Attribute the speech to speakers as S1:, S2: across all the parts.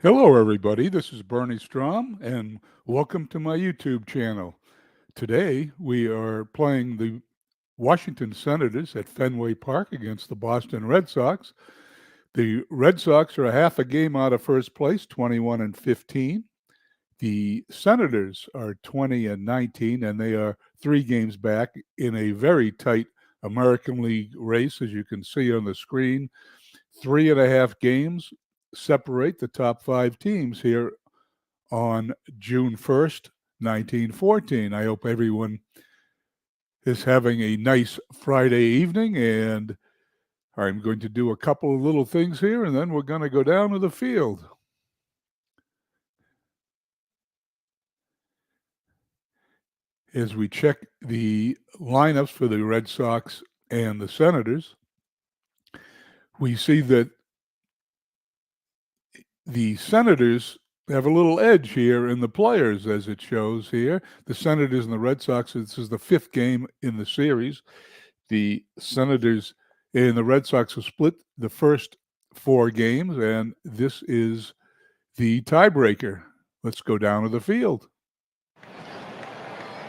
S1: Hello, everybody. This is Bernie Strom, and welcome to my YouTube channel. Today, we are playing the Washington Senators at Fenway Park against the Boston Red Sox. The Red Sox are a half a game out of first place, 21-15. The Senators are 20-19, and they are 3 games back in a very tight American League race, as you can see on the screen. 3.5 games separate the top 5 teams here on June 1st, 1914. I hope everyone is having a nice Friday evening, and I'm going to do a couple of little things here, and then we're going to go down to the field. As we check the lineups for the Red Sox and the Senators, we see that the Senators have a little edge here in the players, as it shows here. The Senators and the Red Sox, this is the 5th game in the series. The Senators and the Red Sox have split the first 4 games, and this is the tiebreaker. Let's go down to the field.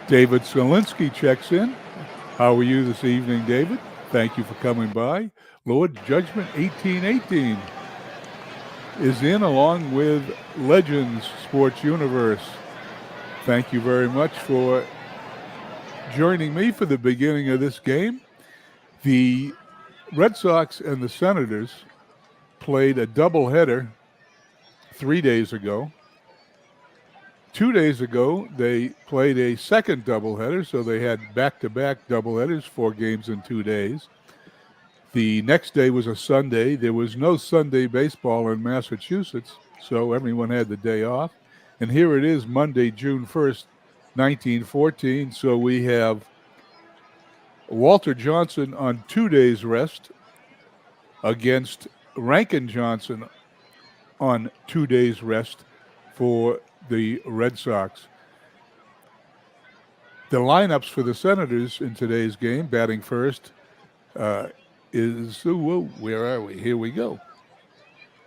S1: David Solinsky checks in. How are you this evening, David? Thank you for coming by. Lord Judgment 1818 is in, along with Legends Sports Universe. Thank you very much for joining me for the beginning of this game. The Red Sox and the Senators played a doubleheader 3 days ago. 2 days ago, they played a second doubleheader, so they had back-to-back doubleheaders, 4 games in 2 days. The next day was a Sunday. There was no Sunday baseball in Massachusetts, so everyone had the day off. And here it is, Monday, June 1st, 1914. So we have Walter Johnson on 2 days rest against Rankin Johnson on 2 days rest for the Red Sox. The lineups for the Senators in today's game, batting first, where are we? Here we go.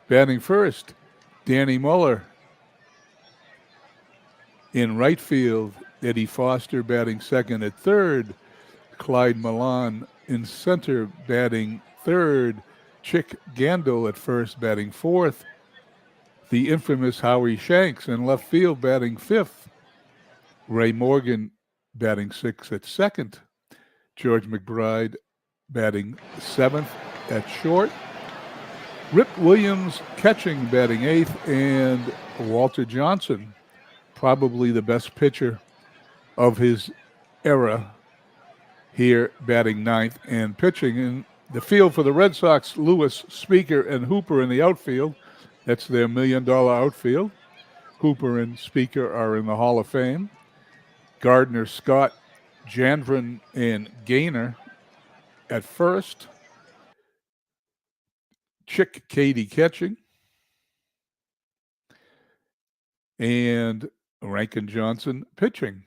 S1: Batting first, Danny Muller. In right field, Eddie Foster batting second. At third, Clyde Milan. In center, batting third, Chick Gandil at first, batting fourth. The infamous Howie Shanks in left field, batting fifth. Ray Morgan batting sixth at second. George McBride batting seventh at short. Rip Williams catching, batting eighth, and Walter Johnson, probably the best pitcher of his era, here batting ninth and pitching. In the field for the Red Sox, Lewis, Speaker, and Hooper in the outfield. That's their $1 million outfield. Hooper and Speaker are in the Hall of Fame. Gardner, Scott, Janvrin, and Gaynor at first. Chick Cady catching. And Rankin Johnson pitching.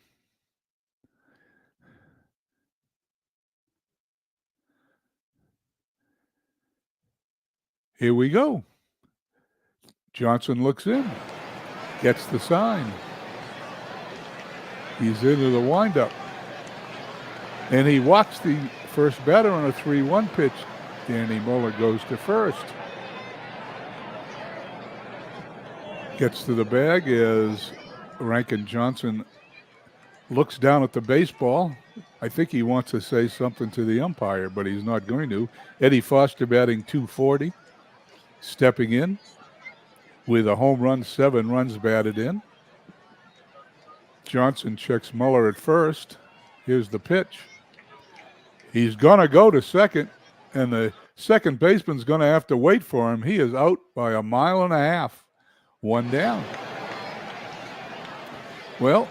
S1: Here we go. Johnson looks in, gets the sign. He's into the windup. And he walks the first batter on a 3-1 pitch. Danny Muller goes to first. Gets to the bag as Rankin Johnson looks down at the baseball. I think he wants to say something to the umpire, but he's not going to. Eddie Foster batting .240, stepping in with a home run, 7 runs batted in. Johnson checks Muller at first. Here's the pitch. He's going to go to second, and the second baseman's going to have to wait for him. He is out by 1.5 miles, 1 down. Well,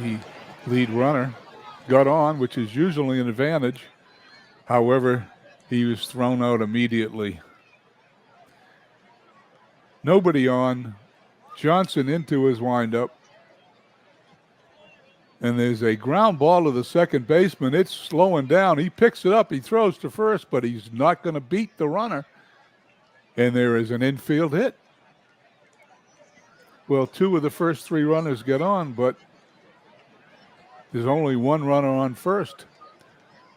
S1: the lead runner got on, which is usually an advantage. However, he was thrown out immediately. Nobody on. Johnson into his windup. And there's a ground ball to the second baseman. It's slowing down. He picks it up. He throws to first, but he's not going to beat the runner. And there is an infield hit. Well, 2 of the first 3 runners get on, but there's only 1 runner on first.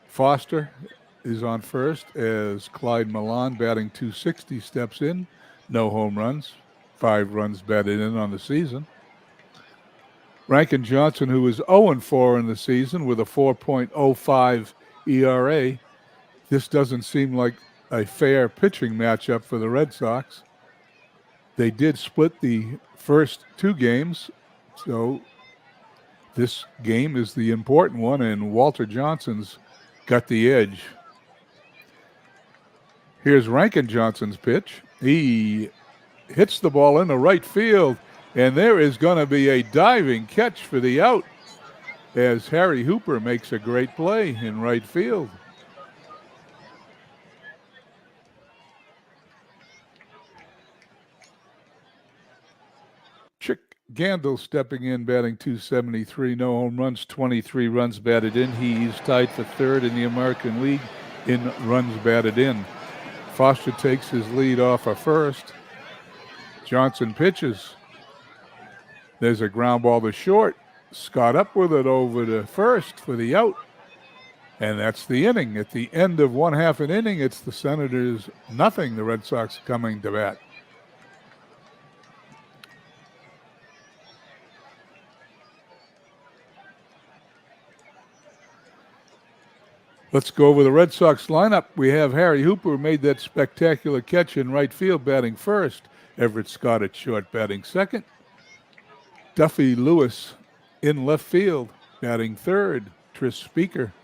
S1: Foster is on first as Clyde Milan, batting .260, steps in. No home runs, 5 runs batted in on the season. Rankin Johnson, who is 0-4 in the season with a 4.05 ERA. This doesn't seem like a fair pitching matchup for the Red Sox. They did split the first 2 games, so this game is the important one, and Walter Johnson's got the edge. Here's Rankin Johnson's pitch. He hits the ball into right field, and there is going to be a diving catch for the out as Harry Hooper makes a great play in right field. Chick Gandil stepping in, batting .273, no home runs, 23 runs batted in. He's tied for third in the American League in runs batted in. Foster takes his lead off of first. Johnson pitches. There's a ground ball to short. Scott up with it over to first for the out. And that's the inning. At the end of 1/2 an inning, it's the Senators nothing. The Red Sox coming to bat. Let's go over the Red Sox lineup. We have Harry Hooper, who made that spectacular catch in right field, batting first. Everett Scott at short, batting second. Duffy Lewis in left field, batting third. Tris Speaker,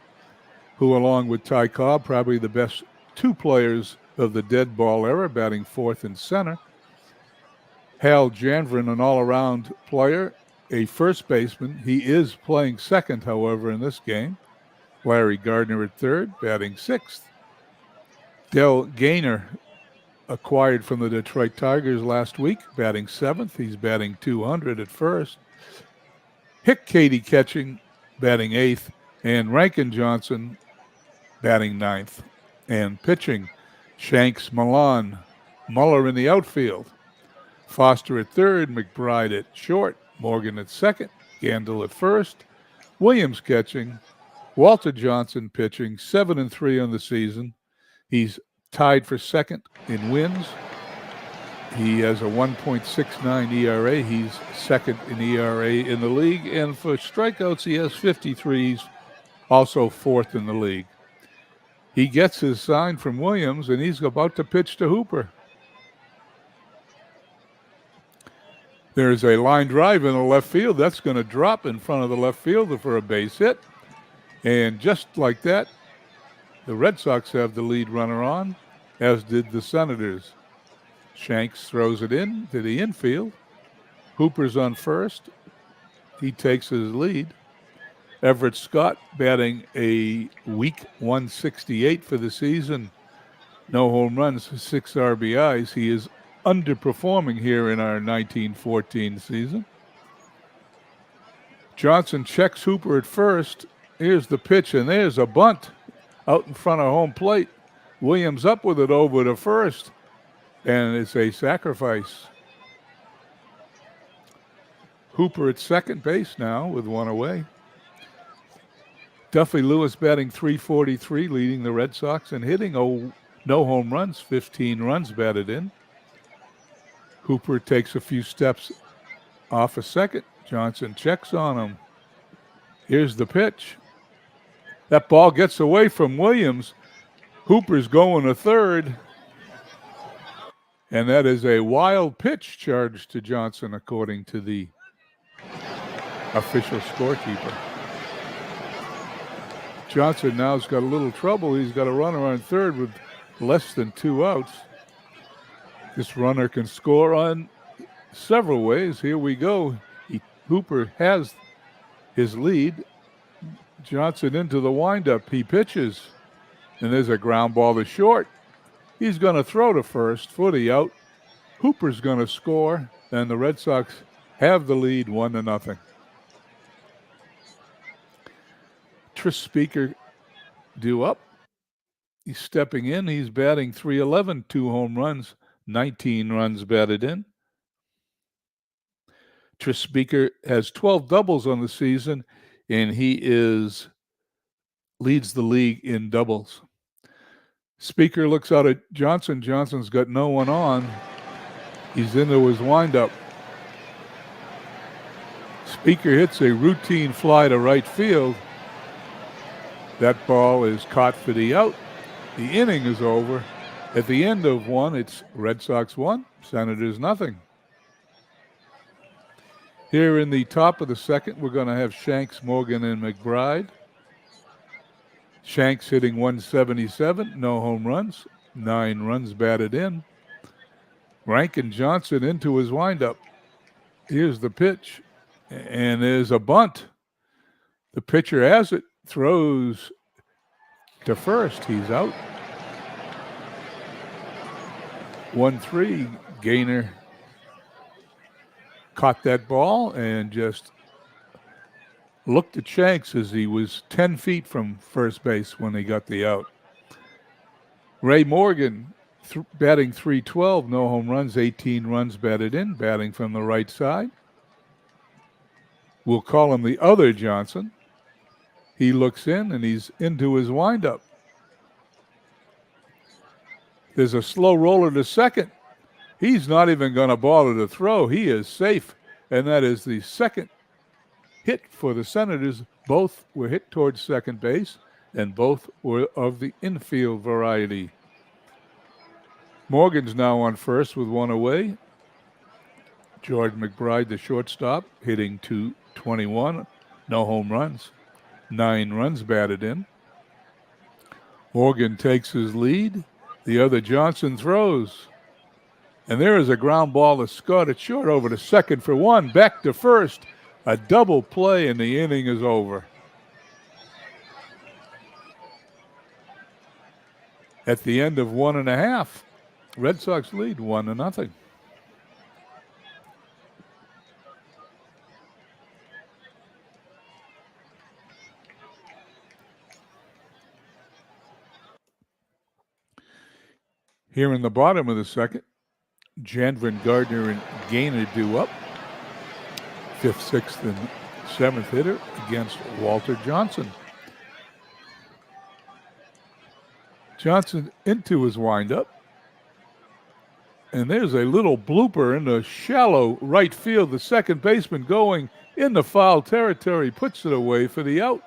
S1: who along with Ty Cobb, probably the best 2 players of the dead ball era, batting fourth and center. Hal Janvrin, an all-around player, a first baseman. He is playing second, however, in this game. Larry Gardner at third, batting sixth. Del Gaynor, acquired from the Detroit Tigers last week, batting seventh. He's batting .200 at first. Hick Cady catching, batting eighth. And Rankin Johnson batting ninth. And pitching, Shanks, Milan, Muller in the outfield. Foster at third, McBride at short, Morgan at second, Gandil at first. Williams catching, Walter Johnson pitching, 7-3 on the season. He's tied for second in wins. He has a 1.69 ERA. He's second in ERA in the league. And for strikeouts, he has 53. He's also fourth in the league. He gets his sign from Williams, and he's about to pitch to Hooper. There's a line drive in the left field. That's going to drop in front of the left fielder for a base hit. And just like that, the Red Sox have the lead runner on, as did the Senators. Shanks throws it in to the infield. Hooper's on first. He takes his lead. Everett Scott batting a weak 168 for the season. No home runs, 6 RBIs. He is underperforming here in our 1914 season. Johnson checks Hooper at first. Here's the pitch, and there's a bunt out in front of home plate. Williams up with it over to first, and it's a sacrifice. Hooper at second base now with 1 away. Duffy Lewis batting .343, leading the Red Sox and hitting no home runs, 15 runs batted in. Hooper takes a few steps off a second. Johnson checks on him. Here's the pitch. That ball gets away from Williams. Hooper's going to third. And that is a wild pitch charge to Johnson, according to the official scorekeeper. Johnson now's got a little trouble. He's got a runner on third with less than 2 outs. This runner can score on several ways. Here we go. Hooper has his lead. Johnson into the windup. He pitches, and there's a ground ball to short. He's going to throw to first for the out. Hooper's going to score, and the Red Sox have the lead 1-0. Tris Speaker due up. He's stepping in. He's batting .311, 2 home runs, 19 runs batted in. Tris Speaker has 12 doubles on the season, and he leads the league in doubles. Speaker looks out at Johnson. Johnson's got no one on. He's into his windup. Speaker hits a routine fly to right field. That ball is caught for the out. The inning is over. At the end of one, it's Red Sox 1, Senators nothing. Here in the top of the second, we're going to have Shanks, Morgan, and McBride. Shanks hitting 177, no home runs, 9 runs batted in. Rankin Johnson into his windup. Here's the pitch, and there's a bunt. The pitcher has it, throws to first. He's out. 1-3. Gaynor caught that ball and just looked at Shanks as he was 10 feet from first base when he got the out. Ray Morgan batting .312, no home runs, 18 runs batted in, batting from the right side. We'll call him the other Johnson. He looks in and he's into his windup. There's a slow roller to second. He's not even going to bother to throw. He is safe, and that is the second hit for the Senators. Both were hit towards second base, and both were of the infield variety. Morgan's now on first with one away. George McBride, the shortstop, hitting .221, no home runs, 9 runs batted in. Morgan takes his lead. The other Johnson throws. And there is a ground ball to Scott. It's short over to second for one. Back to first. A double play, and the inning is over. At the end of 1.5, Red Sox lead 1-0. Here in the bottom of the second, Janvin, Gardner, and Gaynor due up. 5th, 6th, and 7th hitter against Walter Johnson. Johnson into his windup. And there's a little blooper in the shallow right field. The second baseman going in the foul territory puts it away for the out.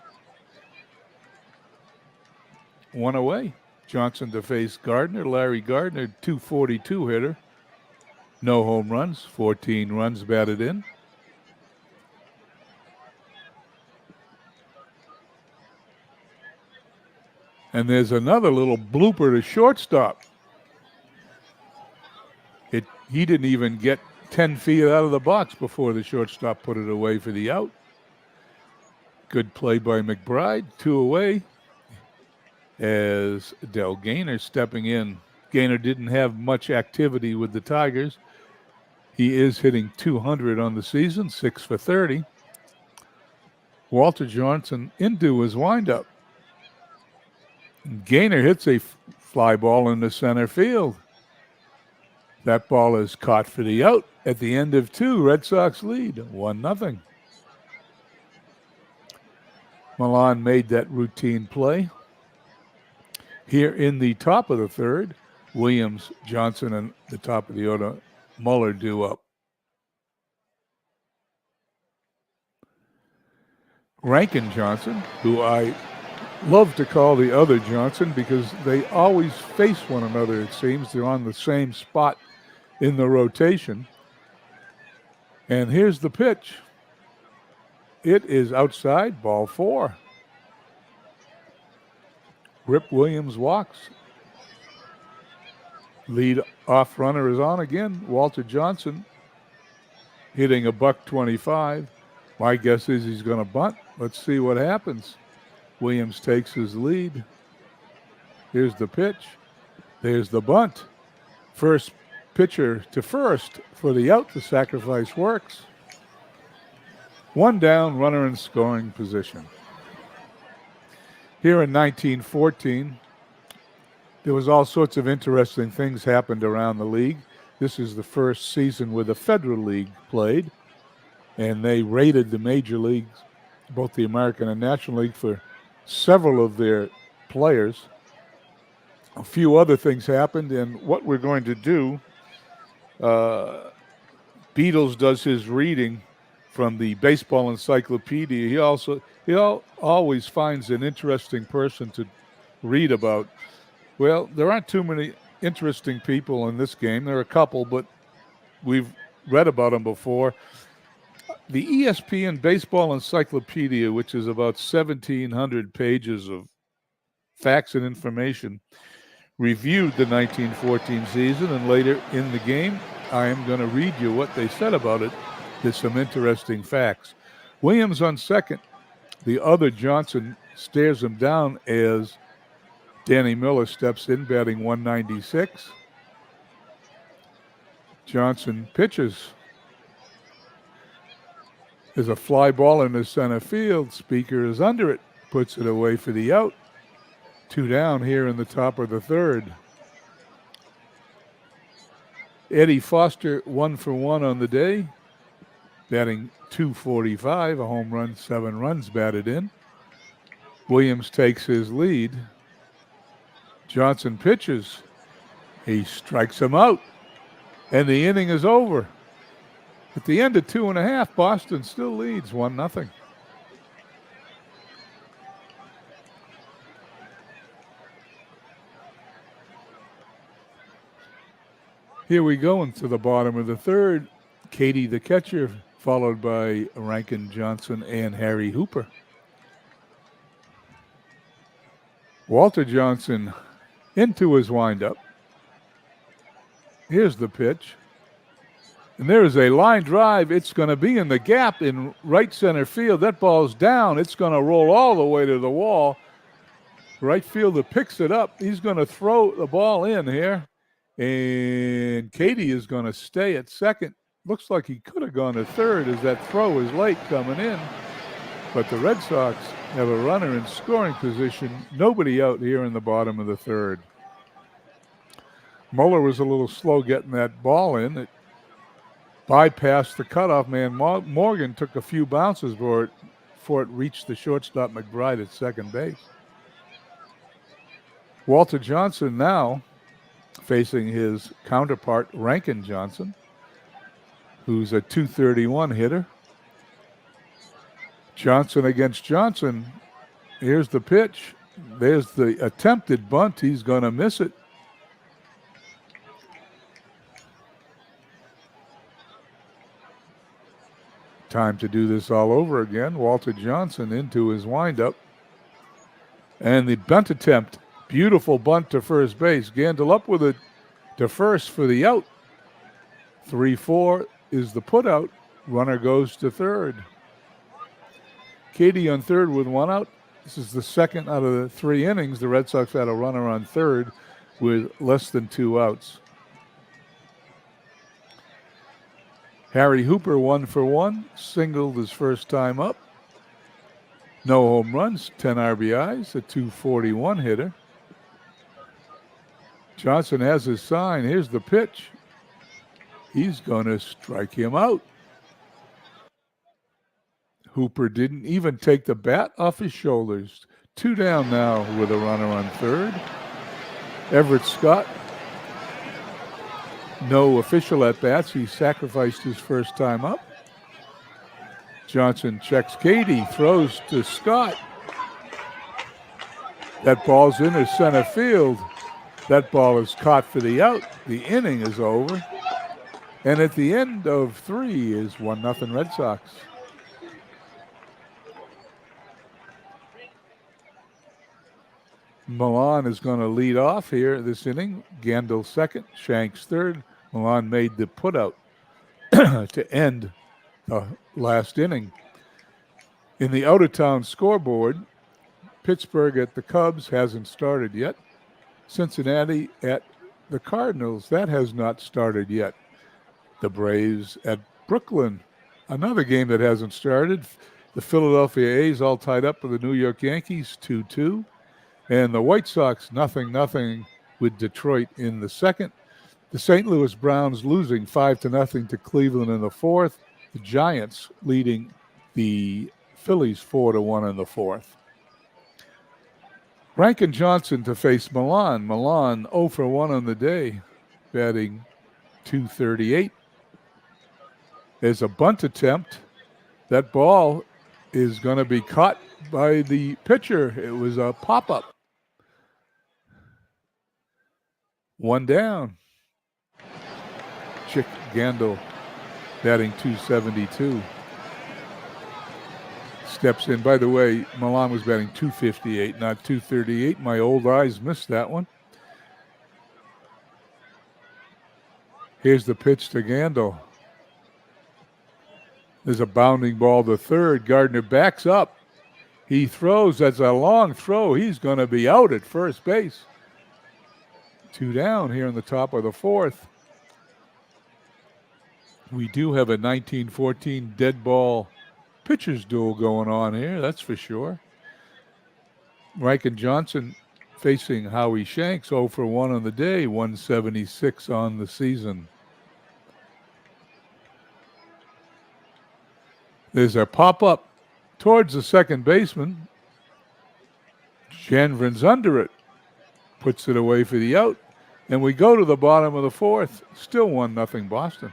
S1: One away. Johnson to face Gardner. Larry Gardner, .242 hitter. No home runs, 14 runs batted in. And there's another little blooper to shortstop. He didn't even get 10 feet out of the box before the shortstop put it away for the out. Good play by McBride, 2 away. As Del Gaynor stepping in. Gaynor didn't have much activity with the Tigers. He is hitting .200 on the season, 6 for 30. Walter Johnson into his windup. Gaynor hits a fly ball into center field. That ball is caught for the out. At the end of 2, Red Sox lead 1-0. Milan made that routine play. Here in the top of the third, Williams, Johnson, and the top of the order, Muller due up. Rankin Johnson, who I love to call the other Johnson because they always face one another, it seems. They're on the same spot in the rotation. And here's the pitch. It is outside, ball 4. Rip Williams walks. Lead off runner is on again. Walter Johnson hitting a .125. My guess is he's going to bunt. Let's see what happens. Williams takes his lead. Here's the pitch. There's the bunt. First pitcher to first for the out. The sacrifice works. 1 down, runner in scoring position. Here in 1914, there was all sorts of interesting things happened around the league. This is the first season where the Federal League played. and they raided the major leagues, both the American and National League, for several of their players. A few other things happened, and what we're going to do, Beatles does his reading from the Baseball Encyclopedia. He always finds an interesting person to read about. Well, there aren't too many interesting people in this game. There are a couple, but we've read about them before. The ESPN Baseball Encyclopedia, which is about 1,700 pages of facts and information, reviewed the 1914 season, and later in the game, I am going to read you what they said about it. There's some interesting facts. Williams on second. The other Johnson stares him down as Danny Miller steps in, batting 196. Johnson pitches. There's a fly ball in the center field. Speaker is under it, puts it away for the out. 2 down here in the top of the third. Eddie Foster 1 for 1 on the day, batting .245, a home run, 7 runs batted in. Williams takes his lead. Johnson pitches. He strikes him out, and the inning is over. At the end of 2.5, Boston still leads 1-0. Here we go into the bottom of the third. Katie, the catcher, followed by Rankin Johnson and Harry Hooper. Walter Johnson into his windup. Here's the pitch. And there is a line drive. It's going to be in the gap in right center field. That ball's down. It's going to roll all the way to the wall. Right fielder picks it up. He's going to throw the ball in here. And Katie is going to stay at second. Looks like he could have gone to third as that throw is late coming in. But the Red Sox have a runner in scoring position. Nobody out here in the bottom of the third. Muller was a little slow getting that ball in. It bypassed the cutoff man. Morgan took a few bounces before it reached the shortstop McBride at second base. Walter Johnson now facing his counterpart, Rankin Johnson, who's a .231 hitter. Johnson against Johnson. Here's the pitch. There's the attempted bunt. He's going to miss it. Time to do this all over again. Walter Johnson into his windup. And the bunt attempt. Beautiful bunt to first base. Gandil up with it to first for the out. 3-4 is the put out. Runner goes to third. Katie on third with 1 out. This is the second out of the 3 innings. The Red Sox had a runner on third with less than 2 outs. Harry Hooper 1 for 1. Singled his first time up. No home runs, 10 RBIs, a .241 hitter. Johnson has his sign. Here's the pitch. He's going to strike him out. Hooper didn't even take the bat off his shoulders. 2 down now with a runner on third. Everett Scott, no official at-bats. He sacrificed his first time up. Johnson checks Katie, throws to Scott. That ball's in his center field. That ball is caught for the out. The inning is over. And at the end of 3 is 1-0 Red Sox. Milan is going to lead off here this inning. Gandil second, Shanks third. Milan made the putout to end the last inning. In the out-of-town scoreboard, Pittsburgh at the Cubs hasn't started yet. Cincinnati at the Cardinals, that has not started yet. The Braves at Brooklyn, another game that hasn't started. The Philadelphia A's all tied up with the New York Yankees, 2-2. And the White Sox, 0-0 with Detroit in the second. The St. Louis Browns losing 5-0 to Cleveland in the fourth. The Giants leading the Phillies 4-1 in the fourth. Rankin Johnson to face Milan. Milan 0 for 1 on the day, batting .238. There's a bunt attempt. That ball is going to be caught by the pitcher. It was a pop-up. 1 down. Chick Gandil batting .272. Steps in. By the way, Milan was batting .258, not .238. My old eyes missed that one. Here's the pitch to Gandil. There's a bounding ball to third. Gardner backs up. He throws. That's a long throw. He's going to be out at first base. 2 down here in the top of the fourth. We do have a 1914 dead ball pitcher's duel going on here, that's for sure. Rankin Johnson facing Howie Shanks, 0 for 1 on the day, 176 on the season. There's a pop-up towards the second baseman. Janvrin's under it, puts it away for the out, and we go to the bottom of the fourth. Still 1-0 Boston.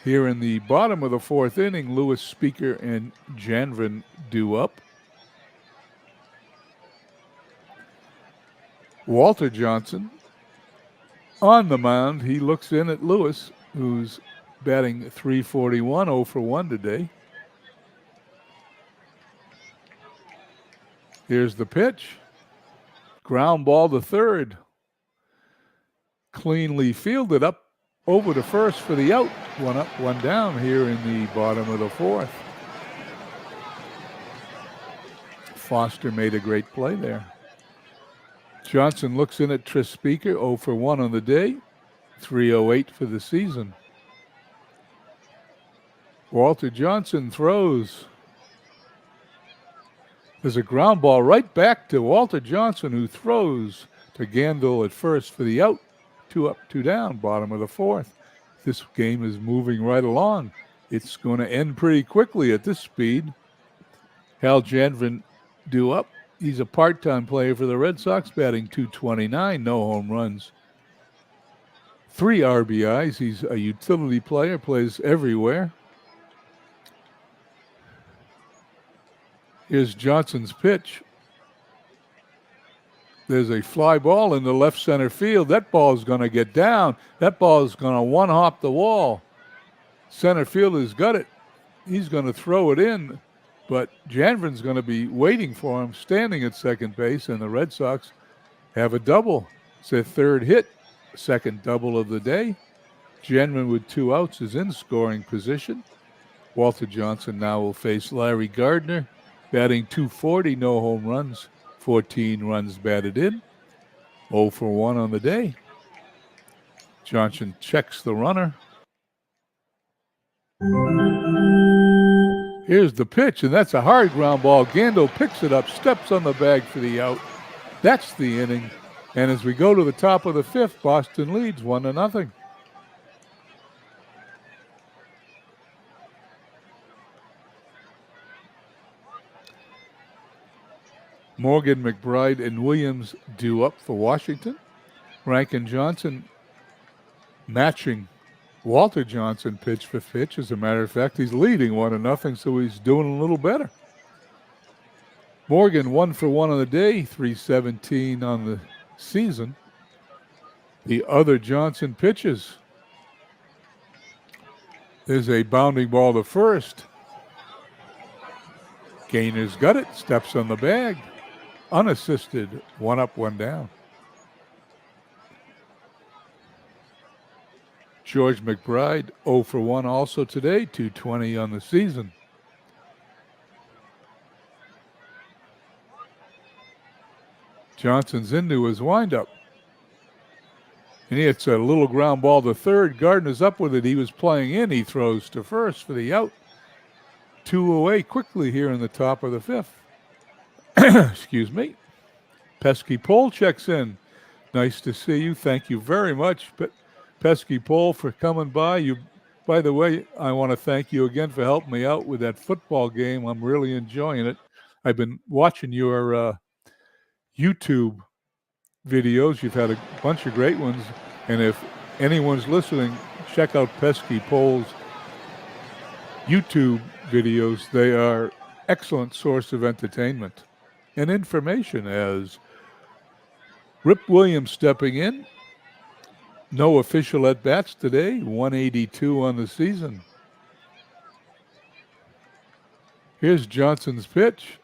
S1: Here in the bottom of the fourth inning, Lewis, Speaker, and Janvrin due up. Walter Johnson on the mound. He looks in at Lewis, who's batting .341, 0 for 1 today. Here's the pitch. Ground ball to third. Cleanly fielded up over to first for the out. 1 up, 1 down here in the bottom of the fourth. Foster made a great play there. Johnson looks in at Tris Speaker, 0 for 1 on the day, 308 for the season. Walter Johnson throws. There's a ground ball right back to Walter Johnson, who throws to Gandil at first for the out. 2 up, 2 down, bottom of the fourth. This game is moving right along. It's going to end pretty quickly at this speed. Hal Janvrin due up. He's a part-time player for the Red Sox, batting .229, no home runs. 3 RBIs. He's a utility player, plays everywhere. Here's Johnson's pitch. There's a fly ball in the left center field. That ball is going to get down. That ball is going to one-hop the wall. Center fielder's got it. He's going to throw it in, but Janvrin's going to be waiting for him, standing at second base, and the Red Sox have a double. It's their third hit, second double of the day. Janvrin with 2 outs is in scoring position. Walter Johnson now will face Larry Gardner, batting .240, no home runs. 14 runs batted in, 0 for 1 on the day. Johnson checks the runner. Here's the pitch, and that's a hard ground ball. Gandil picks it up, steps on the bag for the out. That's the inning. And as we go to the top of the fifth, Boston leads 1-0. Morgan, McBride, and Williams due up for Washington. Rankin Johnson matching Walter Johnson pitch for pitch. As a matter of fact, he's leading 1-0, so he's doing a little better. Morgan 1 for 1 on the day, 317 on the season. The other Johnson pitches. There's a bounding ball to first. Gainer's got it, steps on the bag. Unassisted, 1 up, 1 down. George McBride, 0 for 1 also today, 220 on the season. Johnson's into his windup. And he hits a little ground ball to third. Gardner's up with it. He was playing in. He throws to first for the out. 2 away quickly here in the top of the fifth. Excuse me. Pesky Pole checks in. Nice to see you. Thank you very much, Pesky Paul, for coming by. By the way, I want to thank you again for helping me out with that football game. I'm really enjoying it. I've been watching your YouTube videos. You've had a bunch of great ones. And if anyone's listening, check out Pesky Paul's YouTube videos. They are excellent source of entertainment and information. As Rip Williams stepping in. No official at-bats today, 182 on the season. Here's Johnson's pitch,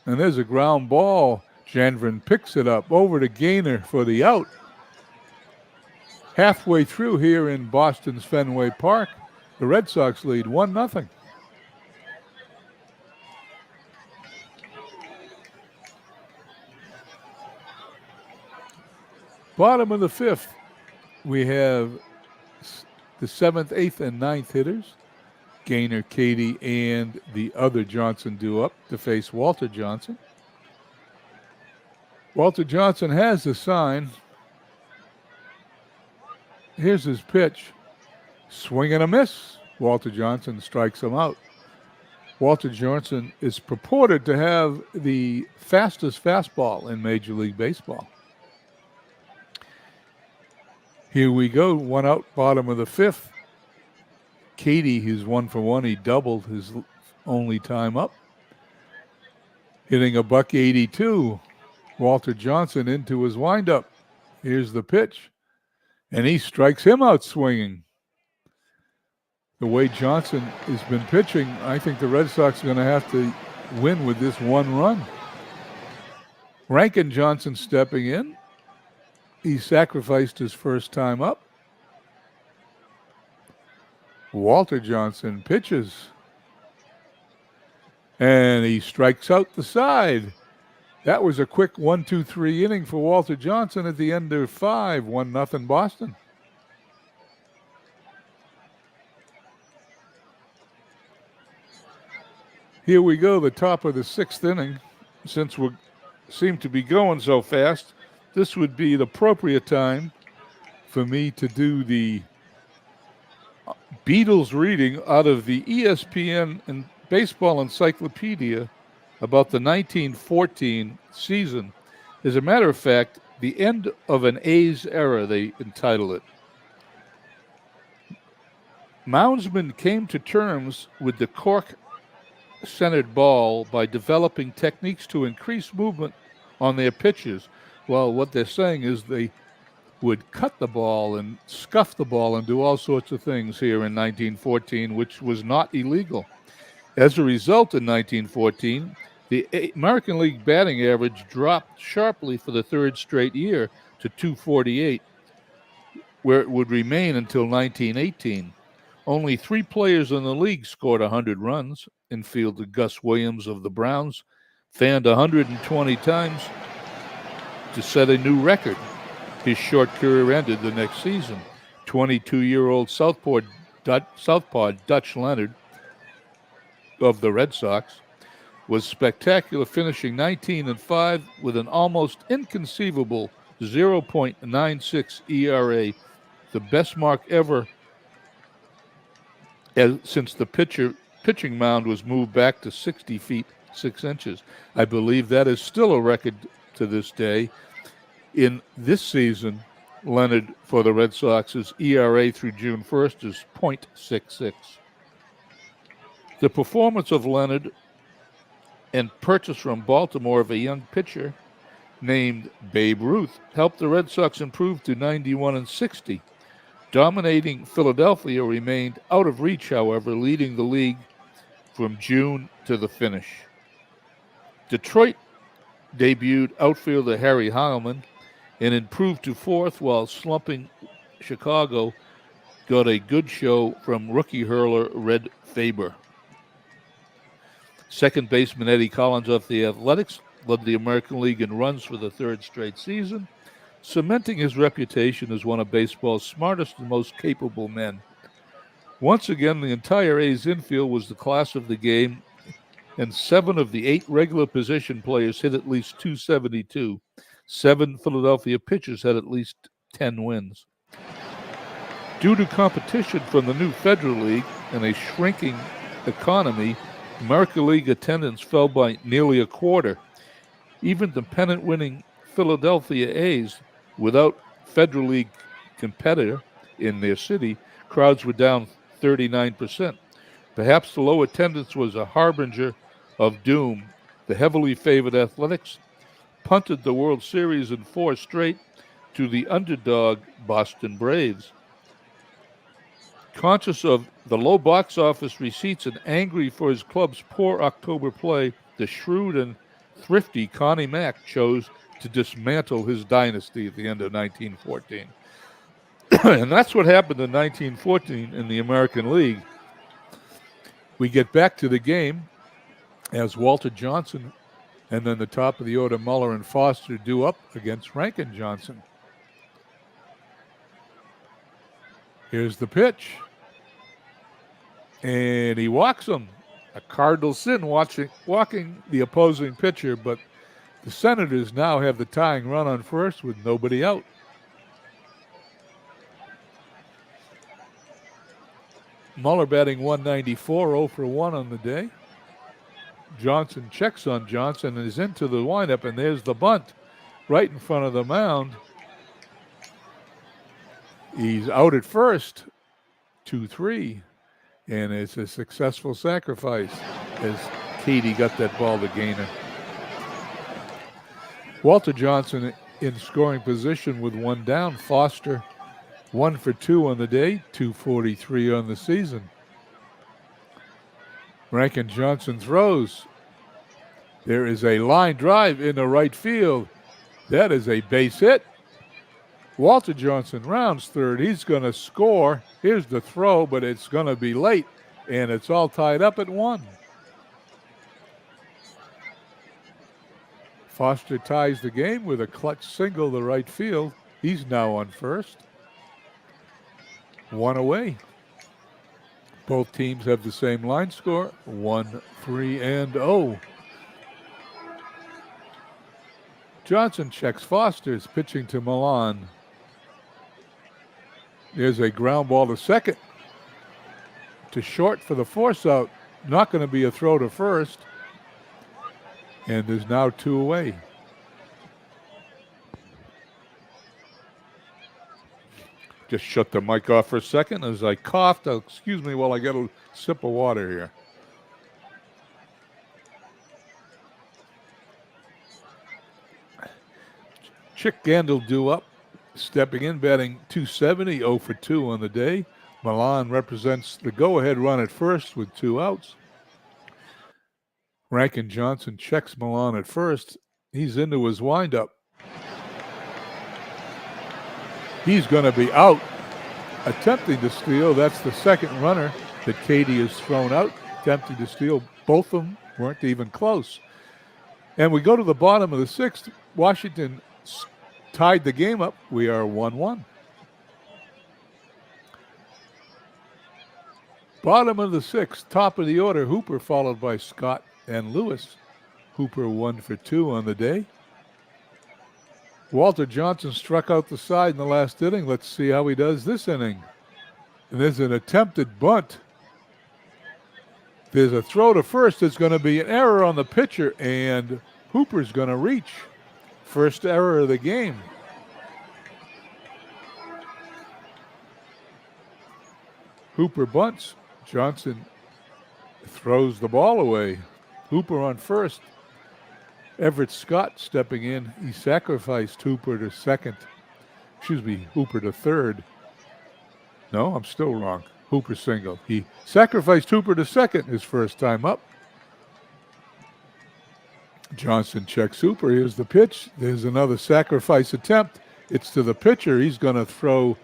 S1: and there's a ground ball. Janvrin picks it up over to Gaynor for the out. Halfway through here in Boston's Fenway Park, the Red Sox lead 1-0. Bottom of the fifth, we have the 7th, 8th, and 9th hitters. Gaynor, Katie, and the other Johnson due up to face Walter Johnson. Walter Johnson has the sign. Here's his pitch. Swing and a miss. Walter Johnson strikes him out. Walter Johnson is purported to have the fastest fastball in Major League Baseball. Here we go, one out, bottom of the fifth. Katie, who's 1 for 1, he doubled his only time up. Hitting a $182. Walter Johnson into his windup. Here's the pitch. And he strikes him out swinging. The way Johnson has been pitching, I think the Red Sox are going to have to win with this one run. Rankin Johnson stepping in. He sacrificed his first time up. Walter Johnson pitches. And he strikes out the side. That was a quick 1-2-3 inning for Walter Johnson at the end of 5, 1-0 Boston. Here we go, the top of the 6th inning. Since we seem to be going so fast, this would be the appropriate time for me to do the Beatles reading out of the ESPN and Baseball Encyclopedia about the 1914 season. As a matter of fact, the end of an A's era, they entitle it. Moundsmen came to terms with the cork-centered ball by developing techniques to increase movement on their pitches. Well, what they're saying is they would cut the ball and scuff the ball and do all sorts of things here in 1914, which was not illegal. As a result, in 1914, the American League batting average dropped sharply for the third straight year to .248, where it would remain until 1918. Only 3 players in the league scored 100 runs. Infielder Gus Williams of the Browns fanned 120 times to set a new record. His short career ended the next season. 22-year-old Southpaw Dutch Leonard of the Red Sox was spectacular, finishing 19-5 with an almost inconceivable 0.96 ERA, the best mark ever since the pitching mound was moved back to 60 feet 6 inches. I believe that is still a record to this day. In this season, Leonard for the Red Sox's ERA through June 1st is .66. The performance of Leonard and purchase from Baltimore of a young pitcher named Babe Ruth helped the Red Sox improve to 91-60. Dominating Philadelphia remained out of reach, however, leading the league from June to the finish. Detroit debuted outfielder Harry Heilman and improved to 4th, while slumping Chicago got a good show from rookie hurler Red Faber. Second baseman Eddie Collins of the Athletics led the American League in runs for the 3rd straight season, cementing his reputation as one of baseball's smartest and most capable men. Once again, the entire A's infield was the class of the game, and 7 of the 8 regular position players hit at least .272.
S2: 7 Philadelphia pitchers had at least 10 wins. Due to competition from the new Federal League and a shrinking economy, American League attendance fell by nearly a quarter. Even the pennant-winning Philadelphia A's, without Federal League competitor in their city, crowds were down 39%. Perhaps the low attendance was a harbinger of doom. The heavily favored Athletics punted the World Series in 4 straight to the underdog Boston Braves. Conscious of the low box office receipts and angry for his club's poor October play, the shrewd and thrifty Connie Mack chose to dismantle his dynasty at the end of 1914. And that's what happened in 1914 in the American League. We get back to the game as Walter Johnson and then the top of the order, Muller and Foster, do up against Rankin Johnson. Here's the pitch. And he walks him. A cardinal sin walking the opposing pitcher, but the Senators now have the tying run on first with nobody out. Muller batting 194, 0 for 1 on the day. Johnson checks on Johnson and is into the windup, and there's the bunt right in front of the mound. He's out at first, 2-3, and it's a successful sacrifice as Katie got that ball to Gaynor. Walter Johnson in scoring position with 1 down. Foster 1 for 2 on the day, 243 on the season. Rankin Johnson throws. There is a line drive into right field. That is a base hit. Walter Johnson rounds third. He's going to score. Here's the throw, but it's going to be late, and it's all tied up at 1. Foster ties the game with a clutch single to right field. He's now on first. 1 away. Both teams have the same line score, 1, 3, and 0. Johnson checks Foster's pitching to Milan. There's a ground ball to second. To short for the force out. Not going to be a throw to first. And there's now 2 away. Just shut the mic off for a second as I coughed. Excuse me while I get a sip of water here. Chick Gandil due up, stepping in, batting 270, 0 for 2 on the day. Milan represents the go-ahead run at first with 2 outs. Rankin Johnson checks Milan at first. He's into his windup. He's going to be out. Attempting to steal. That's the second runner that Katie has thrown out. Attempting to steal. Both of them weren't even close. And we go to the bottom of the 6th. Washington tied the game up. We are 1-1. Bottom of the 6th, top of the order, Hooper followed by Scott and Lewis. Hooper 1 for 2 on the day. Walter Johnson struck out the side in the last inning. Let's see how he does this inning. And there's an attempted bunt. There's a throw to first. There's going to be an error on the pitcher, and Hooper's going to reach. First error of the game. Hooper bunts. Johnson throws the ball away. Hooper on first. Everett Scott stepping in. He sacrificed Hooper to second. Hooper to third. No, I'm still wrong. Hooper single. He sacrificed Hooper to second his first time up. Johnson checks Hooper. Here's the pitch. There's another sacrifice attempt. It's to the pitcher. He's going to throw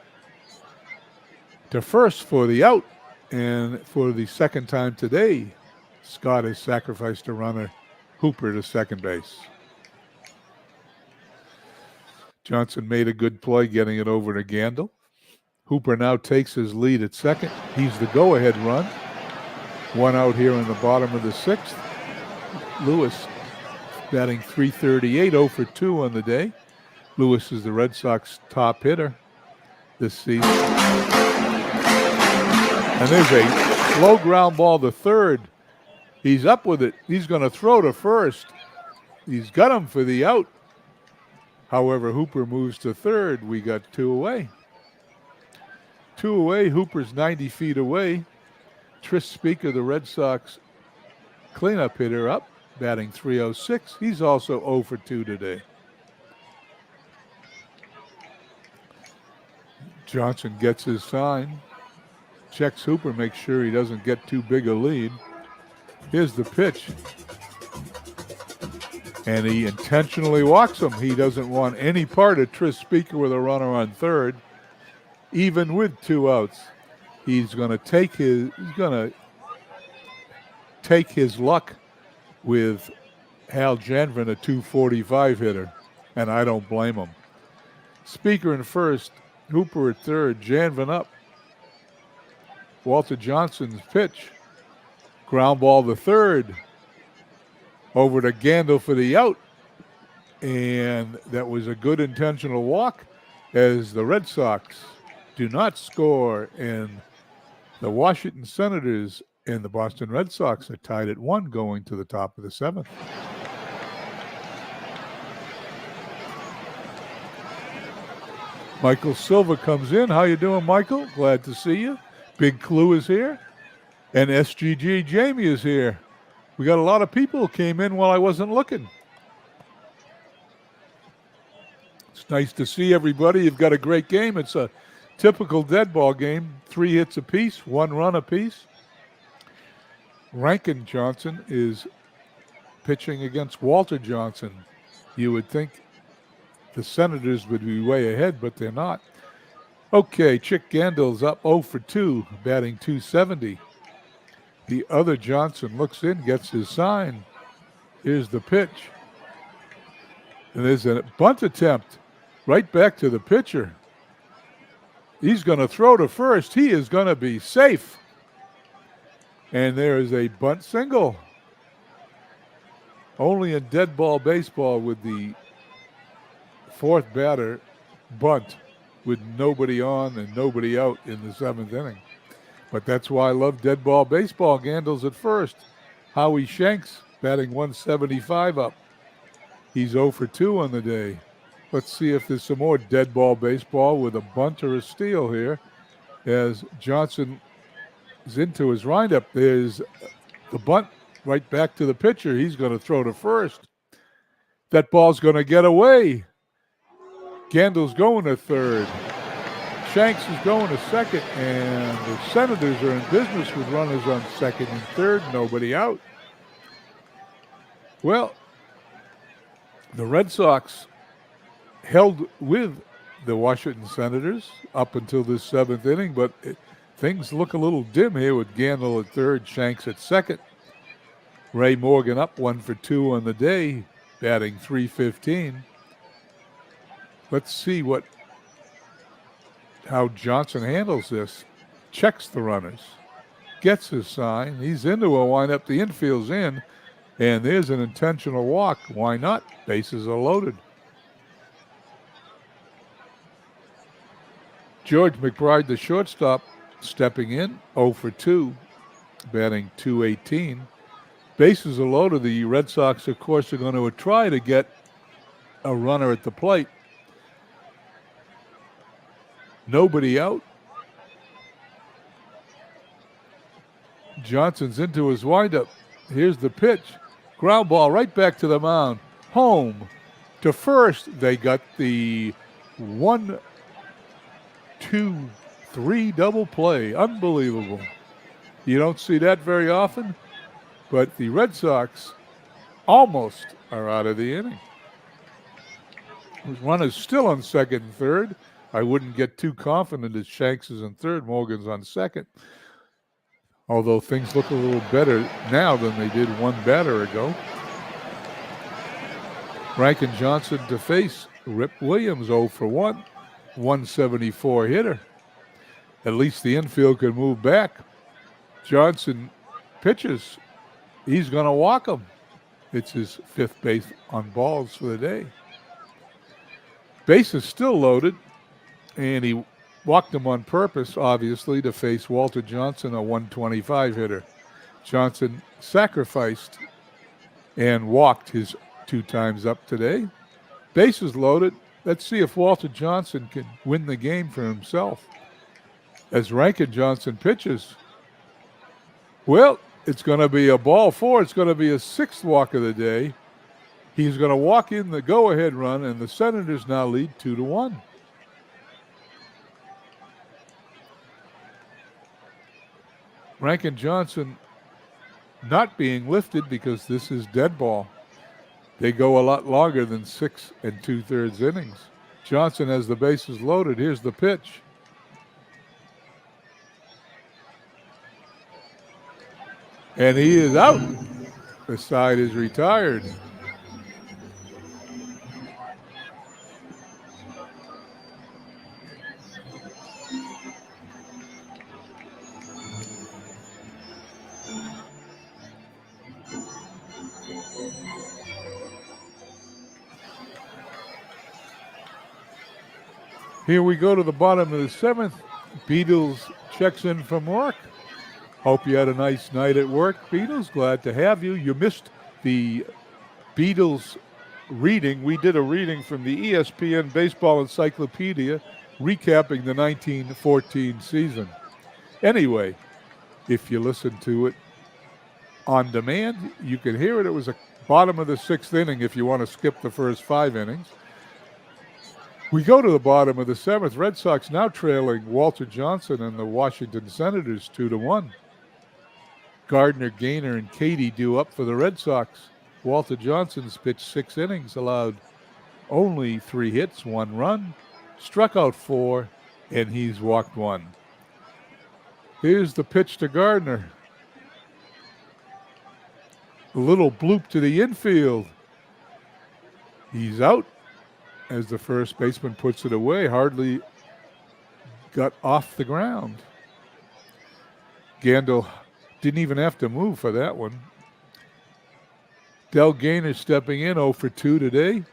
S2: to first for the out. And for the second time today, Scott has sacrificed a runner. Hooper to second base. Johnson made a good play getting it over to Gandil. Hooper now takes his lead at second. He's the go-ahead run. 1 out here in the bottom of the 6th. Lewis batting .338, 0 for 2 on the day.
S1: Lewis is the Red Sox top hitter this season. And there's a slow ground ball to third. He's up with it. He's going to throw to first. He's got him for the out. However, Hooper moves to third. We got 2 away. 2 away. Hooper's 90 feet away. Tris Speaker, the Red Sox cleanup hitter, up, batting .306. He's also 0 for 2 today. Johnson gets his sign. Checks Hooper, makes sure he doesn't get too big a lead. Here's the pitch. And he intentionally walks him. He doesn't want any part of Tris Speaker with a runner on third, even with 2 outs. He's going to take his luck with Hal Janvin, a .245 hitter, and I don't blame him. Speaker in first, Hooper at third, Janvin up. Walter Johnson's pitch. Ground ball to third. Over to Gandil for the out. And that was a good intentional walk as the Red Sox do not score. And the Washington Senators and the Boston Red Sox are tied at 1 going to the top of the 7th. Michael Silva comes in. How you doing, Michael? Glad to see you. Big Clue is here. And SGG Jamie is here. We got a lot of people who came in while I wasn't looking. It's nice to see everybody. You've got a great game. It's a typical dead ball game. 3 hits apiece, 1 run apiece. Rankin Johnson is pitching against Walter Johnson. You would think the Senators would be way ahead, but they're not. Okay, Chick Gandil's up 0 for 2, batting .270. The other Johnson looks in, gets his sign. Here's the pitch. And there's a bunt attempt right back to the pitcher. He's going to throw to first. He is going to be safe. And there is a bunt single. Only in dead ball baseball would the 4th batter bunt with nobody on and nobody out in the 7th inning. But that's why I love dead ball baseball. Gandil's at first. Howie Shanks batting .175 up. He's 0 for 2 on the day. Let's see if there's some more dead ball baseball with a bunt or a steal here. As Johnson is into his windup, there's the bunt right back to the pitcher. He's going to throw to first. That ball's going to get away. Gandil's going to third. Shanks is going to second, and the Senators are in business with runners on second and third, nobody out. Well, the Red Sox held with the Washington Senators up until this 7th inning, but things look a little dim here with Gandil at third, Shanks at second. Ray Morgan up 1 for 2 on the day, batting .315. Let's see how Johnson handles this. Checks the runners. Gets his sign. He's into a windup. The infield's in. And there's an intentional walk. Why not? Bases are loaded. George McBride, the shortstop, stepping in. 0 for 2. Batting .218. Bases are loaded. The Red Sox, of course, are going to try to get a runner at the plate. Nobody out. Johnson's into his windup. Here's the pitch. Ground ball right back to the mound. Home to first. They got the 1, 2, 3 double play. Unbelievable. You don't see that very often, but the Red Sox almost are out of the inning. Runners still on second and third. I wouldn't get too confident as Shanks is in third, Morgan's on second. Although things look a little better now than they did 1 batter ago. Rankin Johnson to face Rip Williams, 0 for 1, 174 hitter. At least the infield can move back. Johnson pitches. He's going to walk him. It's his 5th base on balls for the day. Base is still loaded, and he walked him on purpose, obviously, to face Walter Johnson, a 125 hitter. Johnson sacrificed and walked his 2 times up today. Bases loaded. Let's see if Walter Johnson can win the game for himself. As Rankin Johnson pitches, well, it's going to be a ball 4. It's going to be a 6th walk of the day. He's going to walk in the go-ahead run, and the Senators now lead 2-1. Rankin Johnson not being lifted because this is dead ball. They go a lot longer than 6 2/3 innings. Johnson has the bases loaded. Here's the pitch. And he is out. The side is retired. Here we go to the bottom of the 7th. Beatles checks in from work. Hope you had a nice night at work, Beatles. Glad to have you. You missed the Beatles reading. We did a reading from the ESPN Baseball Encyclopedia recapping the 1914 season. Anyway, if you listen to it on demand, you can hear it. It was a bottom of the 6th inning if you want to skip the first 5 innings. We go to the bottom of the 7th. Red Sox now trailing Walter Johnson and the Washington Senators 2-1. Gardner, Gaynor, and Katie due up for the Red Sox. Walter Johnson's pitched 6 innings, allowed only 3 hits, 1 run, struck out 4, and he's walked 1. Here's the pitch to Gardner. A little bloop to the infield. He's out as the first baseman puts it away. Hardly got off the ground. Gandil didn't even have to move for that one. Del Gaynor stepping in 0 for 2 today.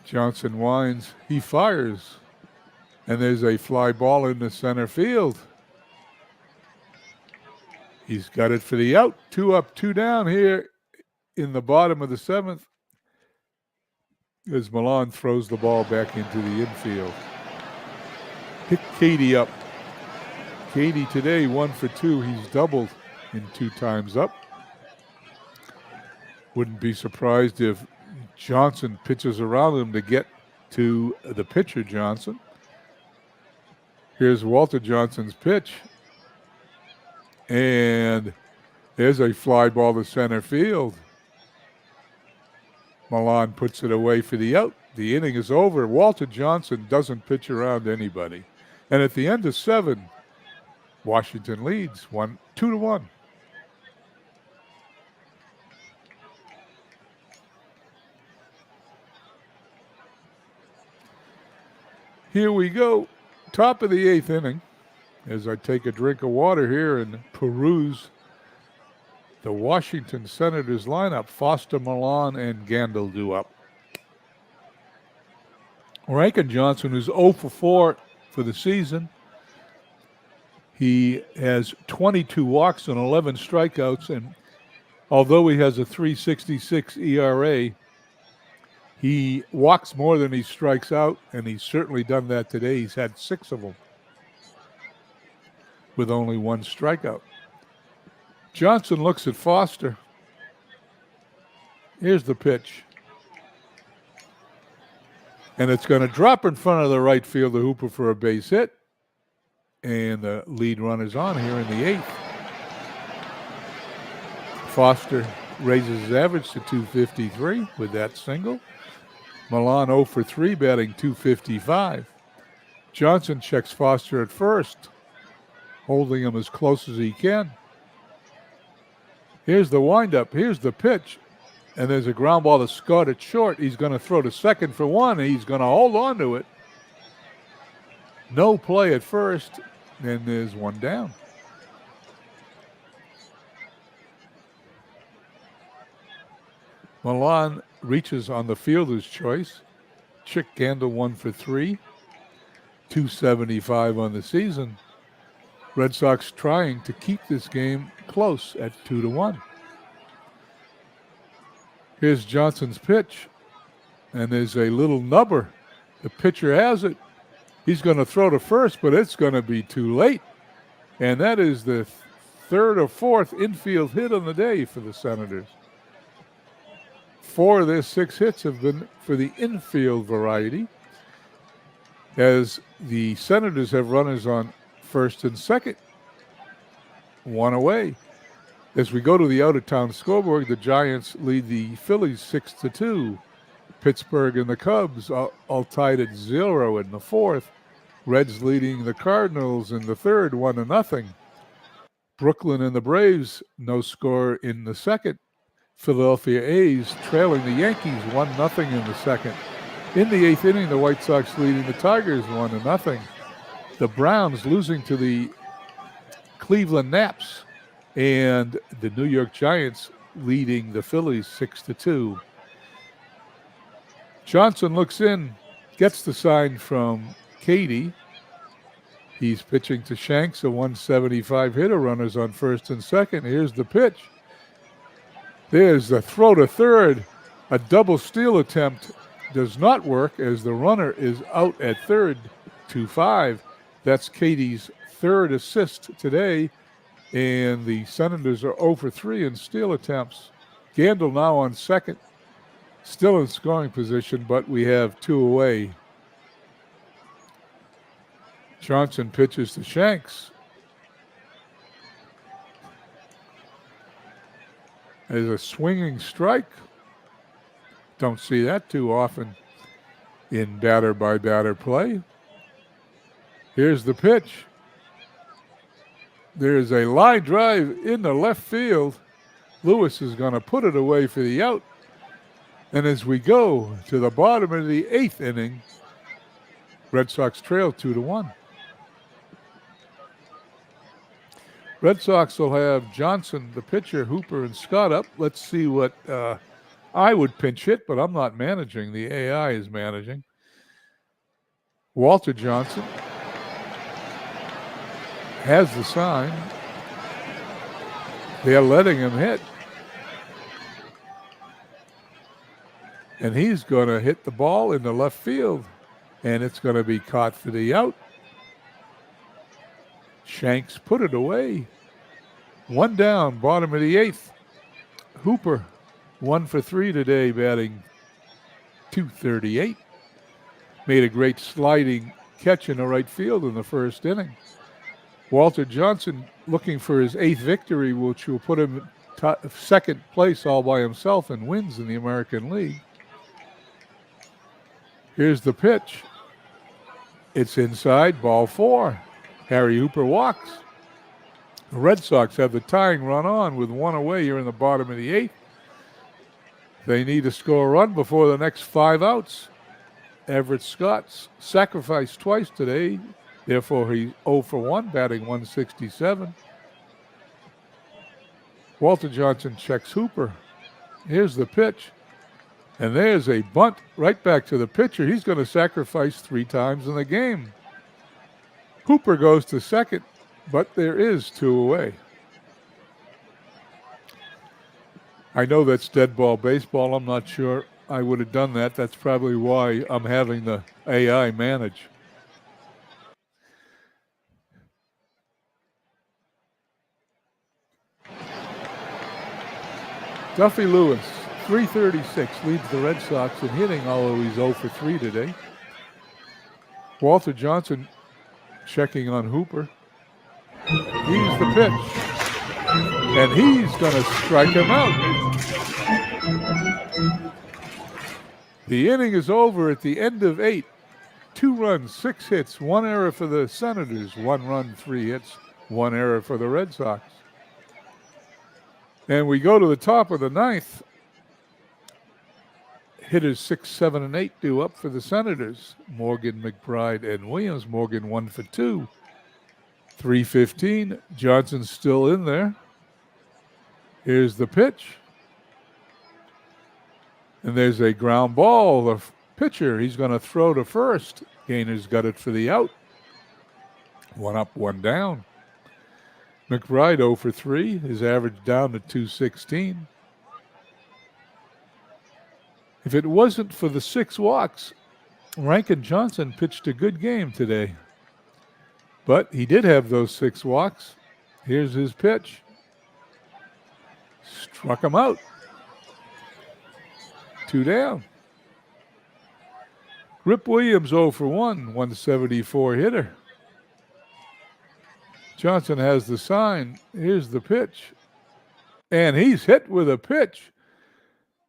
S1: Johnson winds. He fires. And there's a fly ball in the center field. He's got it for the out. 2 up, 2 down here in the bottom of the 7th. As Milan throws the ball back into the infield. Hit Katie up. Katie today 1 for 2. He's doubled in 2 times up. Wouldn't be surprised if Johnson pitches around him to get to the pitcher, Johnson. Here's Walter Johnson's pitch. And there's a fly ball to center field. Milan puts it away for the out. The inning is over. Walter Johnson doesn't pitch around anybody. And at the end of 7, Washington leads 2-1. Here we go. Top of the 8th inning. As I take a drink of water here and peruse the Washington Senators lineup. Foster, Milan, and Gandil due up. Rankin Johnson, who's 0 for 4 for the season. He has 22 walks and 11 strikeouts, and although he has a 3.66 ERA, he walks more than he strikes out, and he's certainly done that today. He's had 6 of them with only 1 strikeout. Johnson looks at Foster. Here's the pitch. And it's going to drop in front of the right fielder Hooper for a base hit. And the lead runner's on here in the 8th. Foster raises his average to 253 with that single. Milan 0 for 3, batting 255. Johnson checks Foster at first, holding him as close as he can. Here's the windup. Here's the pitch. And there's a ground ball to Scott at short. He's going to throw to second for 1. He's going to hold on to it. No play at first. And there's 1 down. Milan reaches on the fielder's choice. Chick Gandil 1 for 3. 275 on the season. Red Sox trying to keep this game close at 2-1. Here's Johnson's pitch, and there's a little nubber. The pitcher has it. He's going to throw to first, but it's going to be too late. And that is the third or fourth infield hit on the day for the Senators. 4 of their 6 hits have been for the infield variety, as the Senators have runners on first and second. 1 away. As we go to the out-of-town scoreboard, the Giants lead the Phillies 6-2. Pittsburgh and the Cubs all tied at 0 in the fourth. Reds leading the Cardinals in the third, 1-0. Brooklyn and the Braves, no score in the second. Philadelphia A's trailing the Yankees 1-0 in the second. In the eighth inning, the White Sox leading the Tigers 1-0. The Browns losing to the Cleveland Naps, and the New York Giants leading the Phillies 6-2. Johnson looks in, gets the sign from Katie. He's pitching to Shanks, a 175 hitter, runners on first and second. Here's the pitch. There's the throw to third. A double steal attempt does not work as the runner is out at third, 2-5. That's Katie's third assist today, and the Senators are 0 for 3 in steal attempts. Gandil now on second, still in scoring position, but we have 2 away. Johnson pitches to Shanks. There's a swinging strike. Don't see that too often in batter-by-batter play. Here's the pitch. There's a line drive in the left field. Lewis is going to put it away for the out. And as we go to the bottom of the eighth inning, Red Sox trail 2-1. Red Sox will have Johnson, the pitcher, Hooper, and Scott up. Let's see what I would pinch hit, but I'm not managing. The AI is managing. Walter Johnson has the sign. They're letting him hit. And he's going to hit the ball in the left field, and it's going to be caught for the out. Shanks put it away. 1 down, bottom of the eighth. Hooper, 1 for 3 today, batting .238. Made a great sliding catch in the right field in the first inning. Walter Johnson looking for his 8th victory, which will put him second place all by himself and wins in the American League. Here's the pitch. It's inside, ball 4. Harry Hooper walks. The Red Sox have the tying run on with 1 away here in the bottom of the 8th. They need to score a run before the next 5 outs. Everett Scott's sacrificed twice today. Therefore, he's 0 for 1, batting .167. Walter Johnson checks Hooper. Here's the pitch. And there's a bunt right back to the pitcher. He's going to sacrifice 3 times in the game. Hooper goes to second, but there is 2 away. I know that's dead ball baseball. I'm not sure I would have done that. That's probably why I'm having the AI manage. Duffy Lewis, 336, leads the Red Sox in hitting, although he's 0 for 3 today. Walter Johnson checking on Hooper. He's the pitch. And he's going to strike him out. The inning is over at the end of 8. 2 runs, 6 hits, 1 error for the Senators. 1 run, 3 hits, 1 error for the Red Sox. And we go to the top of the 9th. Hitters 6, 7, and 8 due up for the Senators. Morgan, McBride, and Williams. Morgan 1 for 2. 3:15. Johnson's still in there. Here's the pitch. And there's a ground ball. The pitcher, he's going to throw to first. Gainer's got it for the out. 1 up, 1 down. McBride 0 for 3. His average down to 216. If it wasn't for the 6 walks, Rankin Johnson pitched a good game today. But he did have those 6 walks. Here's his pitch. Struck him out. 2 down. Rip Williams 0 for 1, 174 hitter. Johnson has the sign. Here's the pitch. And he's hit with a pitch.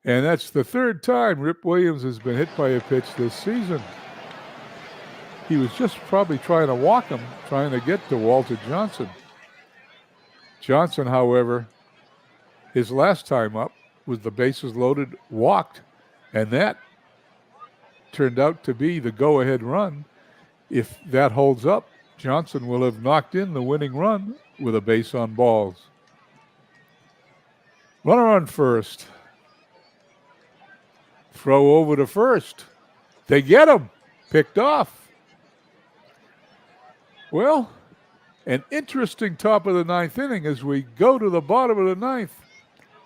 S1: And that's the 3rd time Rip Williams has been hit by a pitch this season. He was just probably trying to walk him, trying to get to Walter Johnson. Johnson, however, his last time up was the bases loaded, walked, and that turned out to be the go-ahead run. If that holds up, Johnson will have knocked in the winning run with a base on balls. Runner on first. Throw over to first. They get him. Picked off. Well, an interesting top of the 9th inning as we go to the bottom of the 9th.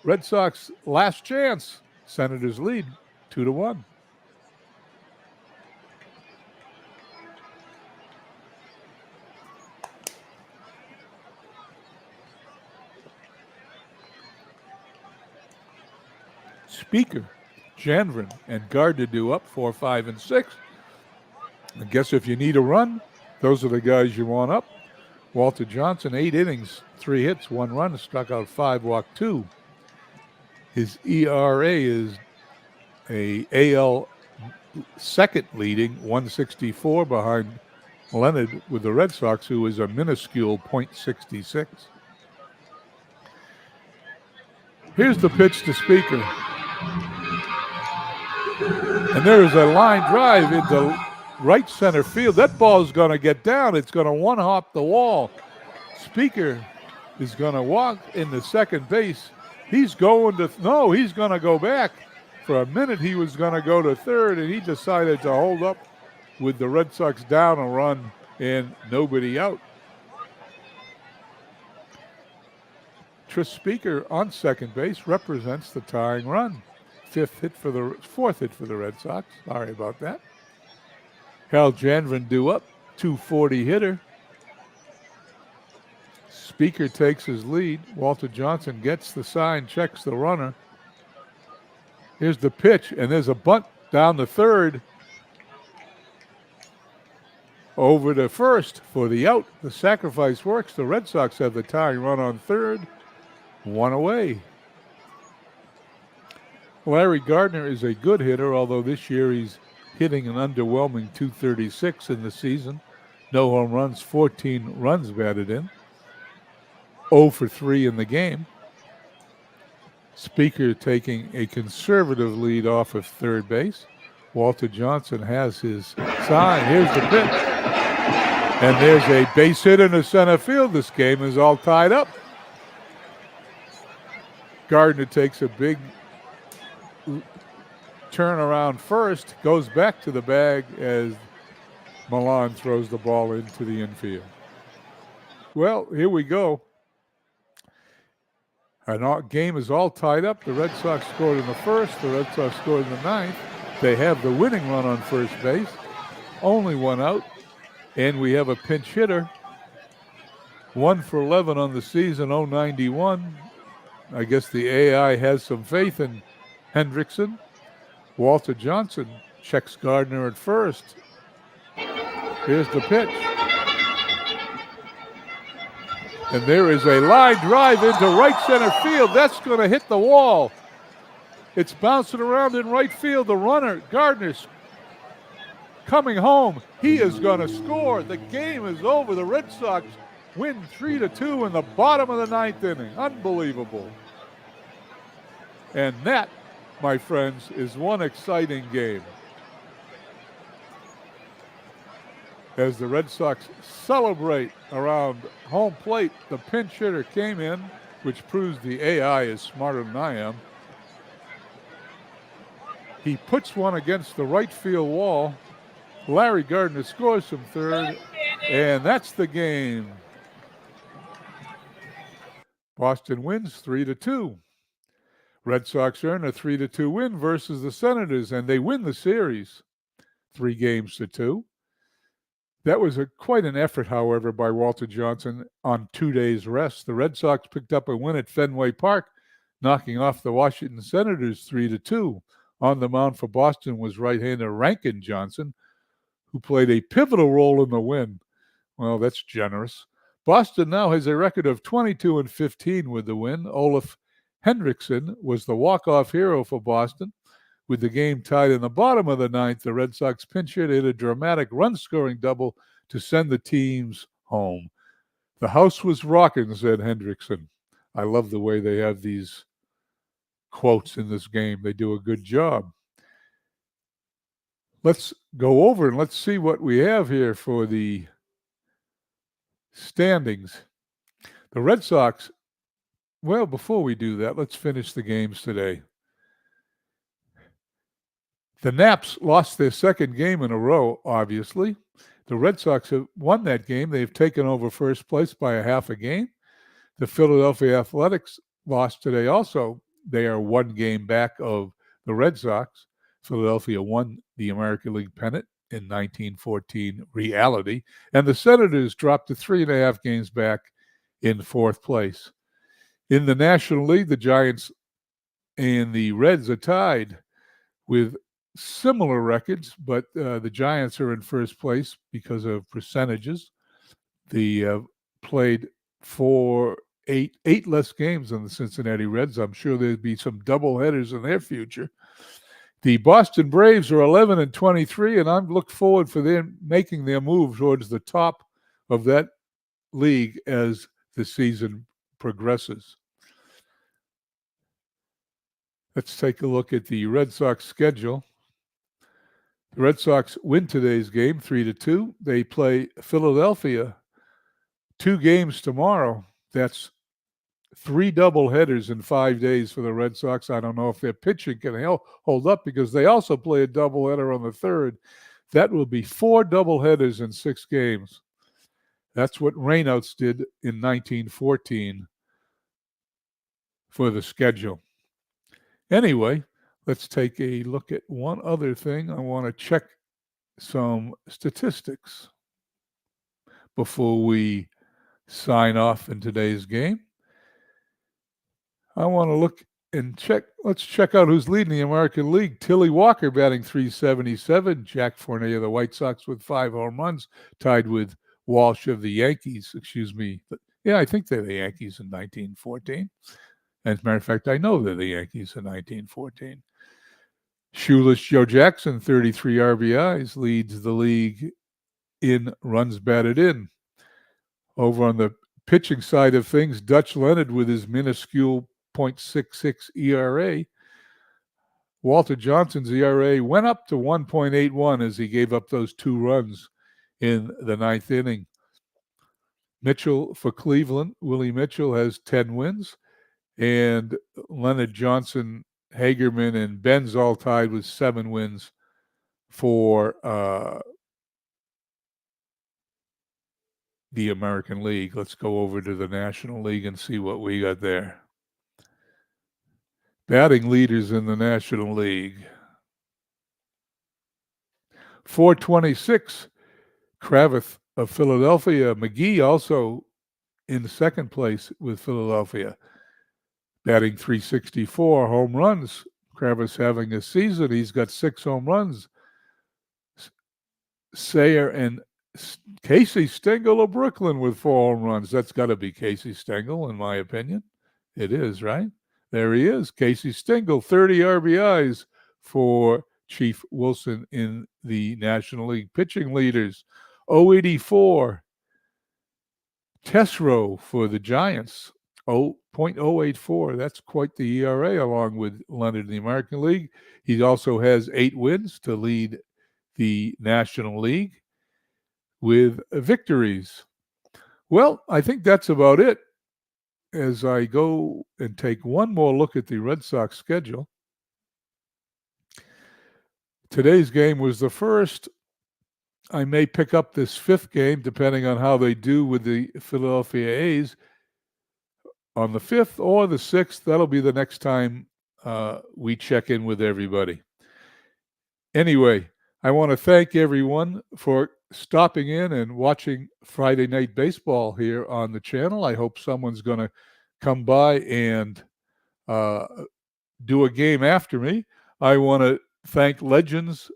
S1: Red Sox last chance. Senators lead 2-1. Speaker, Janvrin, and Gardner do up 4, 5, and 6. I guess if you need a run, those are the guys you want up. Walter Johnson, 8 innings, 3 hits, 1 run, struck out 5, walked 2. His ERA is a AL second leading, 164 behind Leonard with the Red Sox, who is a minuscule .66. Here's the pitch to Speaker. And there is a line drive into right center field. That ball is going to get down. It's going to one-hop the wall. Speaker is going to walk into second base. He's going to, no, he's going to go back. For a minute, he was going to go to third, and he decided to hold up with the Red Sox down a run and nobody out. Tris Speaker on second base represents the tying run. Fourth hit for the Red Sox. Sorry about that. Hal Janvrin due up, 240 hitter. Speaker takes his lead. Walter Johnson gets the sign, checks the runner. Here's the pitch, and there's a bunt down the third. Over to first for the out. The sacrifice works. The Red Sox have the tying run on third. 1 away. Larry Gardner is a good hitter, although this year he's hitting an underwhelming .236 in the season. No home runs, 14 runs batted in. 0 for 3 in the game. Speaker taking a conservative lead off of third base. Walter Johnson has his sign. Here's the pitch. And there's a base hit in the center field. This game is all tied up. Gardner takes a big turn around first, goes back to the bag as Milan throws the ball into the infield. Well, here we go. Our game is all tied up. The Red Sox scored in the first. The Red Sox scored in the 9th. They have the winning run on first base. Only 1 out. And we have a pinch hitter. 1 for 11 on the season, 091. I guess the AI has some faith in Hendrickson. Walter Johnson checks Gardner at first. Here's the pitch. And there is a line drive into right center field. That's going to hit the wall. It's bouncing around in right field. The runner, Gardner's coming home. He is going to score. The game is over. The Red Sox win 3-2 in the bottom of the 9th inning. Unbelievable. And that, my friends, is one exciting game. As the Red Sox celebrate around home plate, the pinch hitter came in, which proves the AI is smarter than I am. He puts one against the right field wall. Larry Gardner scores from third, and that's the game. Boston wins 3-2. Red Sox earn a 3-2 win versus the Senators, and they win the series 3-2. That was quite an effort, however, by Walter Johnson on 2 days' rest. The Red Sox picked up a win at Fenway Park, knocking off the Washington Senators 3-2. On the mound for Boston was right-hander Rankin Johnson, who played a pivotal role in the win. Well, that's generous. Boston now has a record of 22-15 with the win. Olaf Hendrickson was the walk-off hero for Boston. With the game tied in the bottom of the ninth, the Red Sox pinch hit a dramatic run-scoring double to send the teams home. The house was rocking, said Hendrickson. I love the way they have these quotes in this game. They do a good job. Let's go over and let's see what we have here for the standings. The Red Sox, well, before we do that, let's finish the games today. The Naps lost their second game in a row, obviously. The Red Sox have won that game. They've taken over first place by a half a game. The Philadelphia Athletics lost today also. They are 1 game back of the Red Sox. Philadelphia won the American League pennant in 1914 reality, and the Senators dropped to 3.5 games back in fourth place. In the National League, the Giants and the Reds are tied with similar records, but the Giants are in first place because of percentages. They played eight less games than the Cincinnati Reds. I'm sure there'd be some doubleheaders in their future. The Boston Braves are 11-23, and I look forward for them making their move towards the top of that league as the season progresses. Let's take a look at the Red Sox schedule. The Red Sox win today's game 3-2. They play Philadelphia 2 games tomorrow. That's 3 doubleheaders in 5 days for the Red Sox. I don't know if their pitching can hold up because they also play a doubleheader on the 3rd. That will be 4 doubleheaders in 6 games. That's what rainouts did in 1914 for the schedule. Anyway, let's take a look at one other thing. I want to check some statistics before we sign off in today's game. I want to look and check. Let's check out who's leading the American League. Tilly Walker batting .377. Jack Fournier of the White Sox with 5 home runs, tied with Walsh of the Yankees. Yeah, I think they're the Yankees in 1914. As a matter of fact, I know they're the Yankees in 1914. Shoeless Joe Jackson, 33 RBIs, leads the league in runs batted in. Over on the pitching side of things, Dutch Leonard with his minuscule .66 ERA. Walter Johnson's ERA went up to 1.81 as he gave up those 2 runs in the 9th inning. Mitchell for Cleveland, Willie Mitchell has 10 wins, and Leonard, Johnson, Hagerman, and Benz all tied with 7 wins for the American League. Let's go over to the National League and see what we got there. Batting leaders in the National League. .426, Kravitz of Philadelphia. McGee also in second place with Philadelphia. Batting .364, home runs. Kravitz having a season. He's got 6 home runs. Sayer and Casey Stengel of Brooklyn with 4 home runs. That's got to be Casey Stengel, in my opinion. It is, right? There he is, Casey Stengel, 30 RBIs for Chief Wilson in the National League. Pitching leaders, .084. Tesreau for the Giants, .084. That's quite the ERA, along with Leonard in the American League. He also has 8 wins to lead the National League with victories. Well, I think that's about it. As I go and take one more look at the Red Sox schedule, today's game was the first. I may pick up this fifth game, depending on how they do with the Philadelphia A's, on the 5th or the 6th. That'll be the next time we check in with everybody. Anyway, I want to thank everyone for stopping in and watching Friday Night Baseball here on the channel. I hope someone's going to come by and do a game after me. I want to thank Legends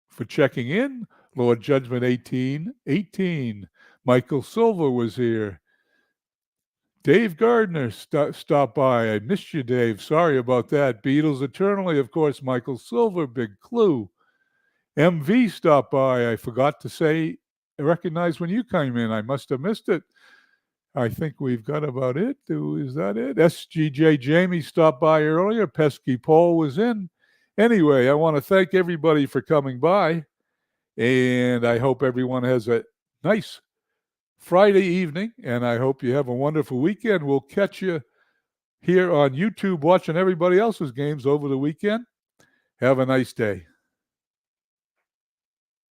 S1: for checking in. Lord Judgment 1818. Michael Silver was here. Dave Gardner stopped by. I missed you, Dave. Sorry about that. Beatles Eternally, of course, Michael Silver, Big Clue. MV stopped by. I forgot to say, I recognize when you came in. I must have missed it. I think we've got about it. Is that it? SGJ Jamie stopped by earlier. Pesky Paul was in. Anyway, I want to thank everybody for coming by. And I hope everyone has a nice Friday evening. And I hope you have a wonderful weekend. We'll catch you here on YouTube watching everybody else's games over the weekend. Have a nice day.